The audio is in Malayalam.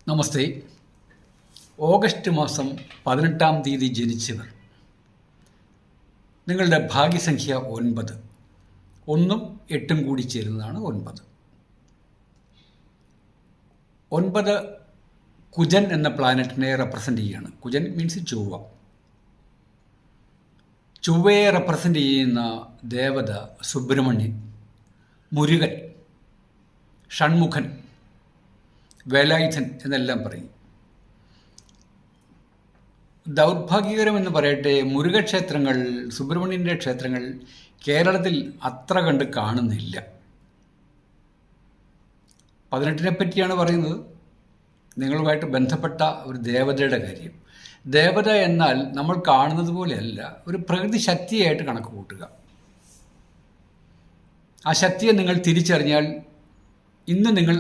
നമസ്തേ. ഓഗസ്റ്റ് മാസം 18-ാം തീയതി ജനിച്ചവർ, നിങ്ങളുടെ ഭാഗ്യസംഖ്യ 9. 1ഉം 8ഉം കൂടി ചേരുന്നതാണ് 9. 9 കുജൻ എന്ന പ്ലാനറ്റിനെ റെപ്രസെൻ്റ് ചെയ്യുകയാണ്. കുജൻ മീൻസ് ചൊവ്വ. ചൊവ്വയെ റെപ്രസെൻ്റ് ചെയ്യുന്ന ദേവത സുബ്രഹ്മണ്യൻ, മുരുകൻ, ഷൺമുഖൻ, വേലായുധൻ എന്നെല്ലാം പറയും. ദൗർഭാഗ്യകരമെന്ന് പറയട്ടെ, മുരുകക്ഷേത്രങ്ങൾ, സുബ്രഹ്മണ്യൻ്റെ ക്ഷേത്രങ്ങൾ കേരളത്തിൽ അത്ര കണ്ട് കാണുന്നില്ല. 18-നെ പറ്റിയാണ് പറയുന്നത്. നിങ്ങളുമായിട്ട് ബന്ധപ്പെട്ട ഒരു ദേവതയുടെ കാര്യം. ദേവത എന്നാൽ നമ്മൾ കാണുന്നത് പോലെയല്ല, ഒരു പ്രകൃതി ശക്തിയായിട്ട് കണക്ക് കൂട്ടുക. ആ ശക്തിയെ നിങ്ങൾ തിരിച്ചറിഞ്ഞാൽ ഇന്ന് നിങ്ങൾ